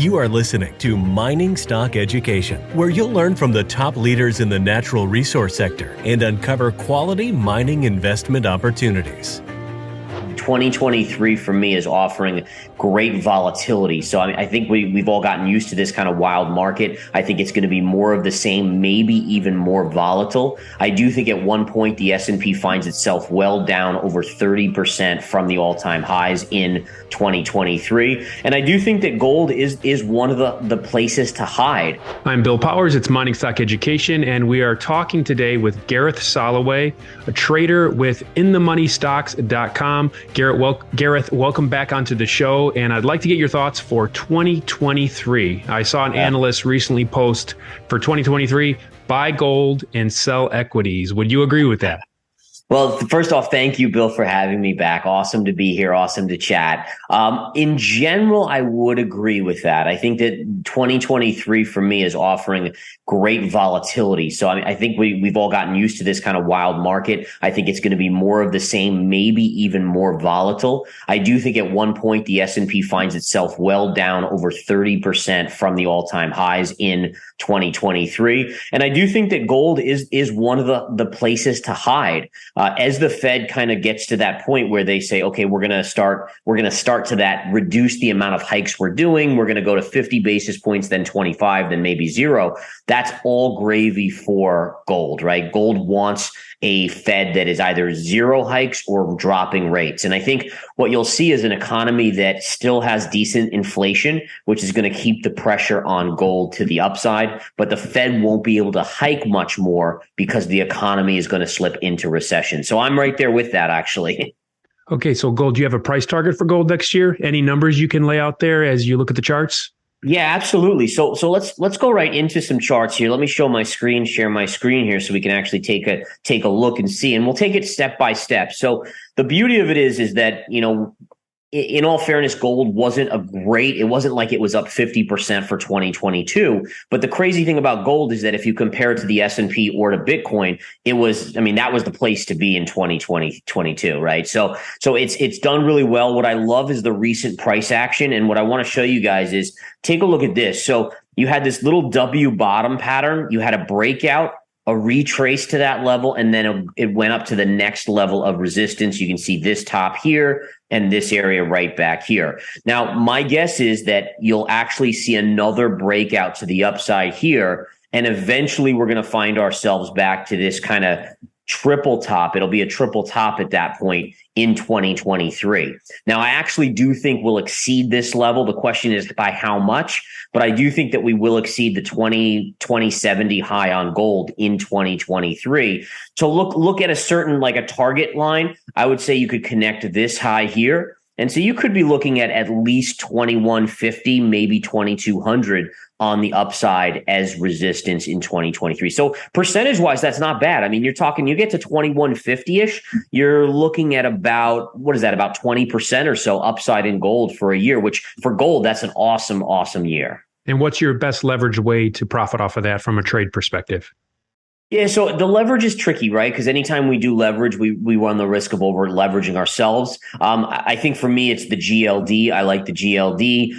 You are listening to Mining Stock Education, where you'll learn from the top leaders in the natural resource sector and uncover quality mining investment opportunities. 2023 for me is offering great volatility. So I think we've all gotten used to this kind of wild market. I think it's going to be more of the same, maybe even more volatile. I do think at one point the S&P finds itself well down over 30% from the all-time highs in 2023. And I do think that gold is one of the places to hide. I'm Bill Powers. It's Mining Stock Education, and we are talking today with Gareth Soloway, a trader with MiningStockEducation.com. Gareth, welcome back onto the show, and I'd like to get your thoughts for 2023. I saw an analyst recently post for 2023, buy gold and sell equities. Would you agree with that? Well, first off, thank you, Bill, for having me back. Awesome to be here. Awesome to chat. In general, I would agree with that. I think that 2023 for me is offering great volatility. So I think we've all gotten used to this kind of wild market. I think it's going to be more of the same, maybe even more volatile. I do think at one point the S&P finds itself well down over 30% from the all-time highs in 2023. And I do think that gold is one of the places to hide. As the Fed kind of gets to that point where they say, okay, we're going to start to that, reduce the amount of hikes we're doing. We're going to go to 50 basis points, then 25, then maybe 0. That's all gravy for gold, right? Gold wants a Fed that is either 0 hikes or dropping rates. And I think what you'll see is an economy that still has decent inflation, which is going to keep the pressure on gold to the upside. But the Fed won't be able to hike much more because the economy is going to slip into recession. So I'm right there with that, actually. Okay, so gold, do you have a price target for gold next year? Any numbers you can lay out there as you look at the charts? Yeah, absolutely. So let's go right into some charts here. Let me show my screen, share my screen here so we can actually take a look and see, and we'll take it step by step. So the beauty of it is that, in all fairness, gold it wasn't like it was up 50% for 2022. But the crazy thing about gold is that if you compare it to the S&P or to Bitcoin, that was the place to be in 2022, right? So it's done really well. What I love is the recent price action. And what I want to show you guys is take a look at this. So you had this little W bottom pattern. You had a breakout, a retrace to that level, and then it went up to the next level of resistance. You can see this top here and this area right back here. Now, my guess is that you'll actually see another breakout to the upside here, and eventually we're going to find ourselves back to this kind of triple top. It'll be a triple top at that point in 2023. Now, I actually do think we'll exceed this level. The question is by how much, but I do think that we will exceed the 2070 high on gold in 2023. So look at a certain, like a target line. I would say you could connect this high here. And so you could be looking at least 2150, maybe 2200 on the upside as resistance in 2023. So percentage wise, that's not bad. You get to 2150-ish, you're looking at about 20% or so upside in gold for a year, which for gold, that's an awesome, awesome year. And what's your best leverage way to profit off of that from a trade perspective? Yeah, so the leverage is tricky, right? Because anytime we do leverage, we run the risk of over leveraging ourselves. I think for me, it's the GLD. I like the GLD.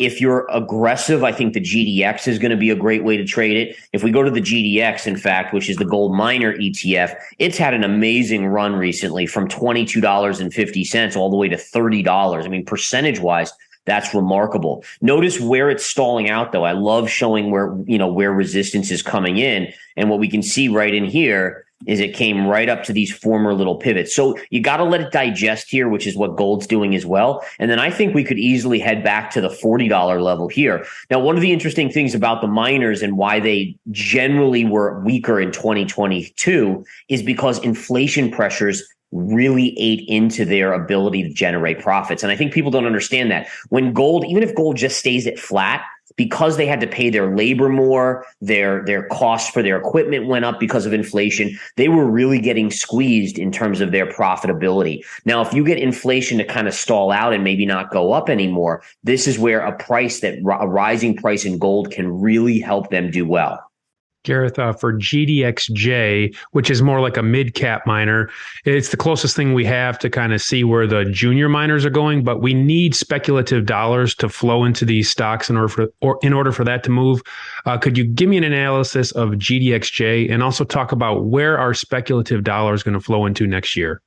If you're aggressive, I think the GDX is going to be a great way to trade it. If we go to the GDX, in fact, which is the gold miner ETF, it's had an amazing run recently from $22.50 all the way to $30. Percentage wise, that's remarkable. Notice where it's stalling out, though. I love showing where resistance is coming in. And what we can see right in here is it came right up to these former little pivots. So you got to let it digest here, which is what gold's doing as well. And then I think we could easily head back to the $40 level here. Now, one of the interesting things about the miners and why they generally were weaker in 2022 is because inflation pressures really ate into their ability to generate profits. And I think people don't understand that. When gold, even if gold just stays at flat, because they had to pay their labor more, their costs for their equipment went up because of inflation, they were really getting squeezed in terms of their profitability. Now, if you get inflation to kind of stall out and maybe not go up anymore, this is where a rising price in gold can really help them do well. Gareth, for GDXJ, which is more like a mid-cap miner, it's the closest thing we have to kind of see where the junior miners are going, but we need speculative dollars to flow into these stocks in order for that to move. Could you give me an analysis of GDXJ and also talk about where our speculative dollars going to flow into next year?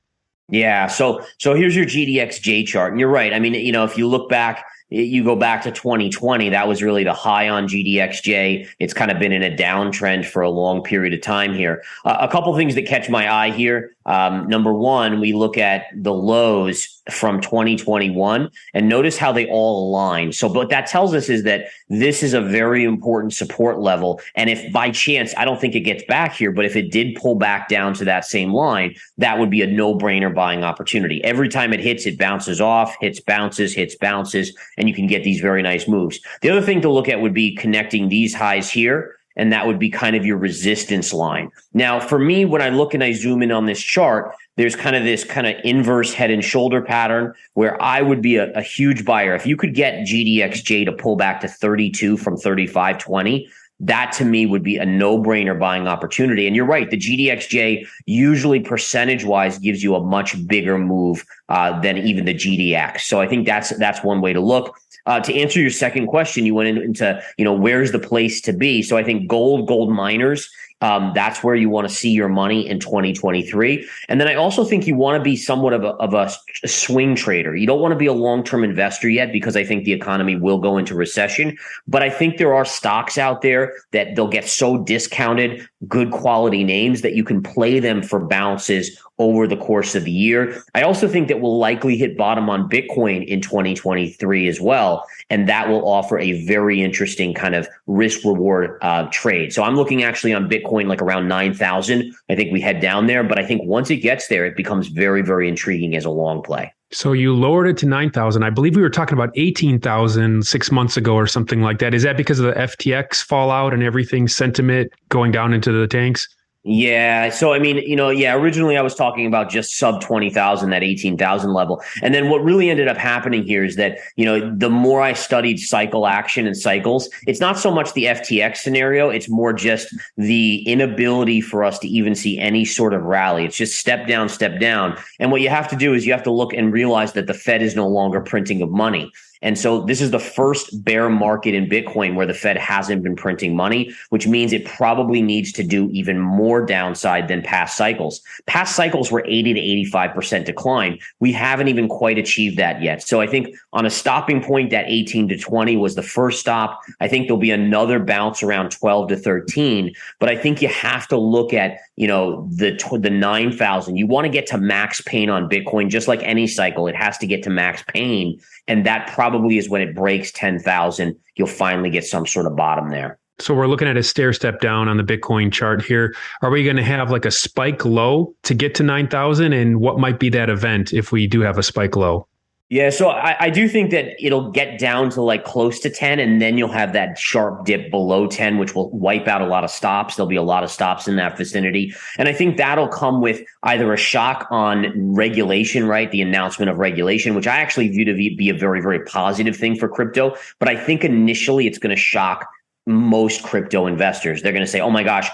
Yeah. So here's your GDXJ chart. And you're right. I mean, if you look back, you go back to 2020, that was really the high on GDXJ. It's kind of been in a downtrend for a long period of time here. A couple things that catch my eye here. Number one, we look at the lows from 2021 and notice how they all align. So what that tells us is that this is a very important support level. And if by chance, I don't think it gets back here, but if it did pull back down to that same line, that would be a no-brainer buying opportunity. Every time it hits, it bounces off, hits, bounces, and you can get these very nice moves. The other thing to look at would be connecting these highs here, and that would be kind of your resistance line. Now, for me, when I look and I zoom in on this chart, there's kind of this kind of inverse head and shoulder pattern where I would be a huge buyer. If you could get GDXJ to pull back to 32 from 35.20, that to me would be a no-brainer buying opportunity. And you're right, the GDXJ usually percentage-wise gives you a much bigger move than even the GDX. So I think that's one way to look. To answer your second question, you went into where's the place to be. So I think gold miners, that's where you want to see your money in 2023. And then I also think you want to be somewhat of a swing trader. You don't want to be a long-term investor yet because I think the economy will go into recession. But I think there are stocks out there that they'll get so discounted, good quality names that you can play them for bounces over the course of the year. I also think that we'll likely hit bottom on Bitcoin in 2023 as well. And that will offer a very interesting kind of risk reward trade. So I'm looking actually on Bitcoin like around 9,000. I think we head down there, but I think once it gets there, it becomes very, very intriguing as a long play. So you lowered it to 9,000. I believe we were talking about 18,000 6 months ago or something like that. Is that because of the FTX fallout and everything, sentiment going down into the tanks? Yeah. So, I mean, originally I was talking about just sub 20,000, that 18,000 level. And then what really ended up happening here is that, the more I studied cycle action and cycles, it's not so much the FTX scenario. It's more just the inability for us to even see any sort of rally. It's just step down, step down. And what you have to do is you have to look and realize that the Fed is no longer printing of money. And so this is the first bear market in Bitcoin where the Fed hasn't been printing money, which means it probably needs to do even more downside than past cycles. Past cycles were 80 to 85% decline. We haven't even quite achieved that yet. So I think on a stopping point, that 18 to 20 was the first stop. I think there'll be another bounce around 12 to 13. But I think you have to look at, the 9,000. You want to get to max pain on Bitcoin, just like any cycle. It has to get to max pain. And that probably is when it breaks 10,000, you'll finally get some sort of bottom there. So we're looking at a stair step down on the Bitcoin chart here. Are we going to have like a spike low to get to 9,000? And what might be that event if we do have a spike low? Yeah, so I do think that it'll get down to like close to 10, and then you'll have that sharp dip below 10, which will wipe out a lot of stops. There'll be a lot of stops in that vicinity. And I think that'll come with either a shock on regulation, right? The announcement of regulation, which I actually view to be a very, very positive thing for crypto. But I think initially it's going to shock most crypto investors. They're going to say, oh my gosh,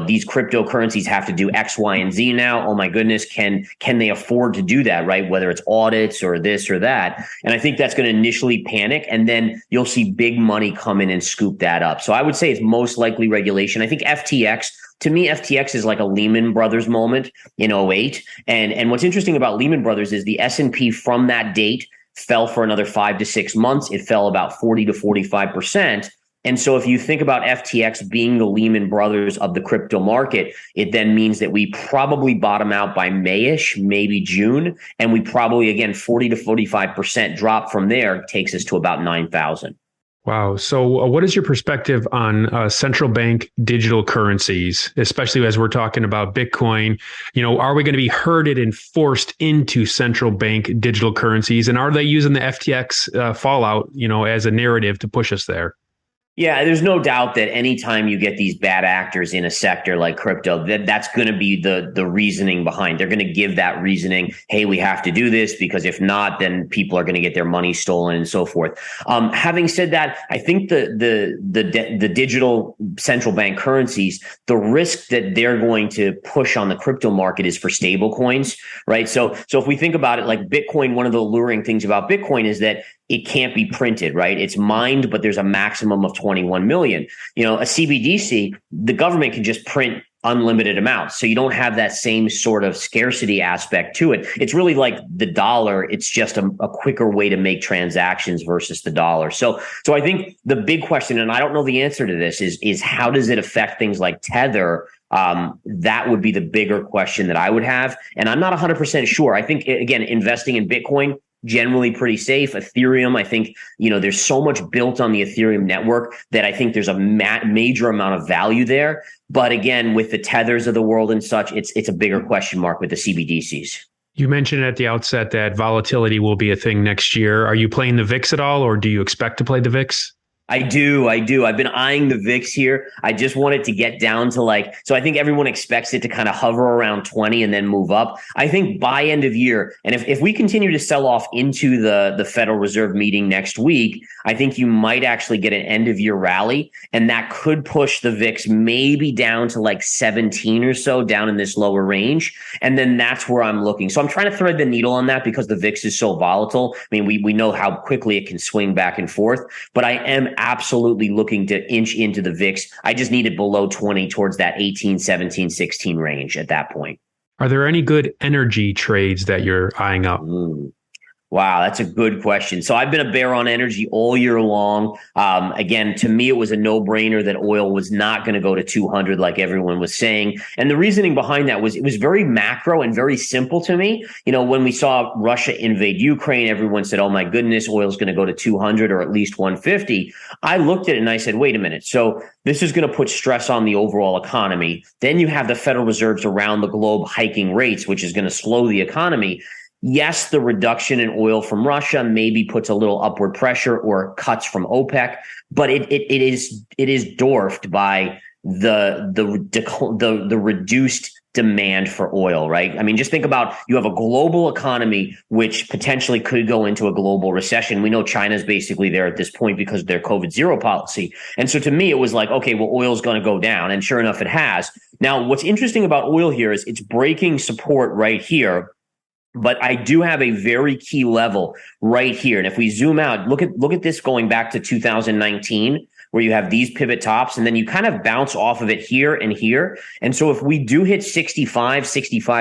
these cryptocurrencies have to do X, Y, and Z now. Oh my goodness, can they afford to do that, right? Whether it's audits or this or that. And I think that's going to initially panic, and then you'll see big money come in and scoop that up. So I would say it's most likely regulation. I think FTX, to me, FTX is like a Lehman Brothers moment in 2008. And what's interesting about Lehman Brothers is the S&P from that date fell for another 5 to 6 months. It fell about 40 to 45%. And so if you think about FTX being the Lehman Brothers of the crypto market, it then means that we probably bottom out by May-ish, maybe June. And we probably, again, 40 to 45% drop from there takes us to about 9,000. Wow. So what is your perspective on central bank digital currencies, especially as we're talking about Bitcoin? Are we going to be herded and forced into central bank digital currencies? And are they using the FTX fallout, as a narrative to push us there? Yeah, there's no doubt that anytime you get these bad actors in a sector like crypto, that's going to be the reasoning behind. They're going to give that reasoning. Hey, we have to do this because if not, then people are going to get their money stolen and so forth. Having said that, I think the digital central bank currencies, the risk that they're going to push on the crypto market is for stable coins, right? So if we think about it, like Bitcoin, one of the alluring things about Bitcoin is that it can't be printed, right? It's mined, but there's a maximum of 21 million. You know, a CBDC, the government can just print unlimited amounts. So you don't have that same sort of scarcity aspect to it. It's really like the dollar. It's just a quicker way to make transactions versus the dollar. So I think the big question, and I don't know the answer to this, is how does it affect things like Tether? That would be the bigger question that I would have. And I'm not 100% sure. I think, again, investing in Bitcoin, generally pretty safe. Ethereum, I think, there's so much built on the Ethereum network that I think there's a major amount of value there. But again, with the Tethers of the world and such, it's a bigger question mark with the CBDCs. You mentioned at the outset that volatility will be a thing next year. Are you playing the VIX at all, or do you expect to play the VIX? I do. I've been eyeing the VIX here. I just want it to get down to so I think everyone expects it to kind of hover around 20 and then move up. I think by end of year, and if we continue to sell off into the Federal Reserve meeting next week, I think you might actually get an end of year rally, and that could push the VIX maybe down to 17 or so, down in this lower range. And then that's where I'm looking. So I'm trying to thread the needle on that because the VIX is so volatile. I mean, we know how quickly it can swing back and forth, but I am absolutely looking to inch into the VIX. I just need it below 20 towards that 18, 17, 16 range at that point. Are there any good energy trades that you're eyeing up? Wow, that's a good question. So I've been a bear on energy all year long. Again, to me, it was a no-brainer that oil was not going to go to 200 like everyone was saying. And the reasoning behind that was it was very macro and very simple to me. When we saw Russia invade Ukraine, everyone said, oh my goodness, oil's going to go to 200 or at least 150. I looked at it and I said, wait a minute. So this is going to put stress on the overall economy. Then you have the Federal Reserves around the globe hiking rates, which is going to slow the economy. Yes, the reduction in oil from Russia maybe puts a little upward pressure or cuts from OPEC, but it is dwarfed by the reduced demand for oil, right? I mean, just think about, you have a global economy which potentially could go into a global recession. We know China's basically there at this point because of their COVID zero policy. And so to me, it was like, okay, well, oil's going to go down. And sure enough, it has. Now, what's interesting about oil here is it's breaking support right here. But I do have a very key level right here. And if we zoom out, look at this going back to 2019, where you have these pivot tops and then you kind of bounce off of it here and here. And so if we do hit 65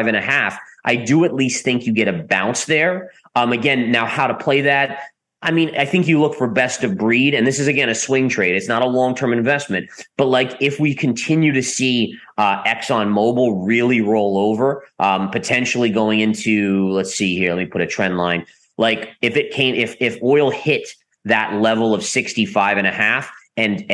and a half, I do at least think you get a bounce there. Again, now how to play that? I mean, I think you look for best of breed, and this is, again, a swing trade. It's not a long-term investment. But if we continue to see ExxonMobil really roll over, potentially going into, let's see here, let me put a trend line. If oil hit that level of 65 and a half, and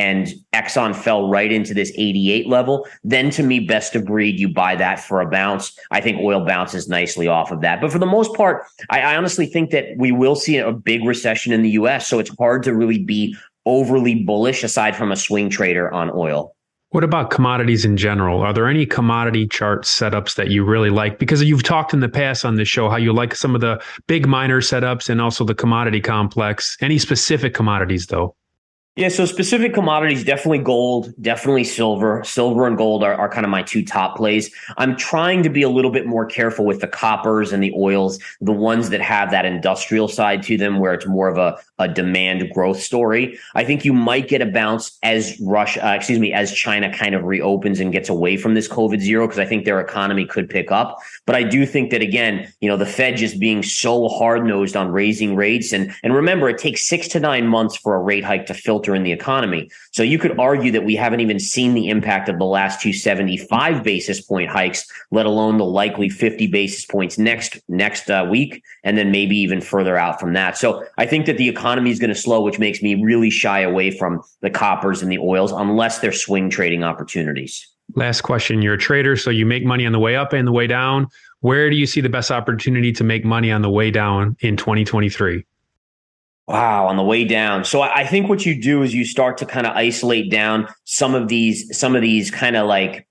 Exxon fell right into this 88 level, then to me, best of breed, you buy that for a bounce. I think oil bounces nicely off of that. But for the most part, I honestly think that we will see a big recession in the US. So it's hard to really be overly bullish aside from a swing trader on oil. What about commodities in general? Are there any commodity chart setups that you really like? Because you've talked in the past on this show how you like some of the big miner setups and also the commodity complex. Any specific commodities, though? Yeah, so specific commodities, definitely gold, definitely silver. Silver and gold are kind of my two top plays. I'm trying to be a little bit more careful with the coppers and the oils, the ones that have that industrial side to them where it's more of a demand growth story. I think you might get a bounce as China kind of reopens and gets away from this COVID zero, because I think their economy could pick up. But I do think that, again, the Fed just being so hard-nosed on raising rates. And remember, it takes 6 to 9 months for a rate hike to filter in the economy. So you could argue that we haven't even seen the impact of the last 275 basis point hikes, let alone the likely 50 basis points next week, and then maybe even further out from that. So I think that the economy is going to slow, which makes me really shy away from the coppers and the oils unless they're swing trading opportunities. Last question. You're a trader, so you make money on the way up and the way down. Where do you see the best opportunity to make money on the way down in 2023? Wow, on the way down. So I think what you do is you start to kind of isolate down some of these kind of like,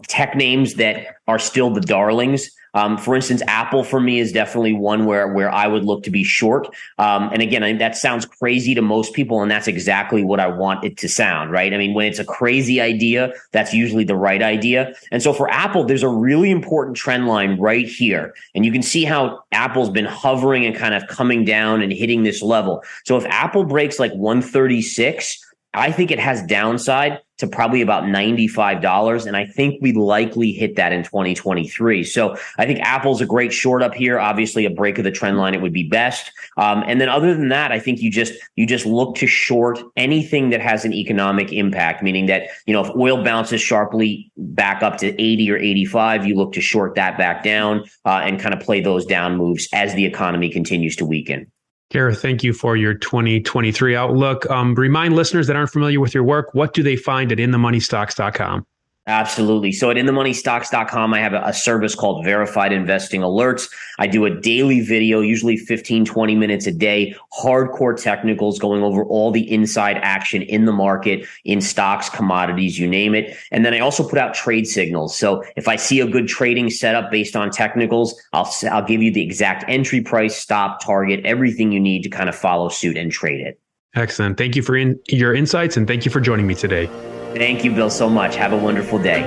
tech names that are still the darlings. For instance, Apple for me is definitely one where I would look to be short. And again, that sounds crazy to most people, and that's exactly what I want it to sound, right? I mean, when it's a crazy idea, that's usually the right idea. And so for Apple, there's a really important trend line right here. And you can see how Apple's been hovering and kind of coming down and hitting this level. So if Apple breaks like 136, I think it has downside to probably about $95. And I think we likely hit that in 2023. So I think Apple's a great short up here. Obviously, a break of the trend line, it would be best. And then other than that, I think you just look to short anything that has an economic impact, meaning that, if oil bounces sharply back up to 80 or 85, you look to short that back down and kind of play those down moves as the economy continues to weaken. Gareth, thank you for your 2023 outlook. Remind listeners that aren't familiar with your work, what do they find at inthemoneystocks.com? Absolutely. So at inthemoneystocks.com, I have a service called Verified Investing Alerts. I do a daily video, usually 15, 20 minutes a day, hardcore technicals going over all the inside action in the market, in stocks, commodities, you name it. And then I also put out trade signals. So if I see a good trading setup based on technicals, I'll give you the exact entry price, stop, target, everything you need to kind of follow suit and trade it. Excellent. Thank you for your insights, and thank you for joining me today. Thank you, Bill, so much. Have a wonderful day.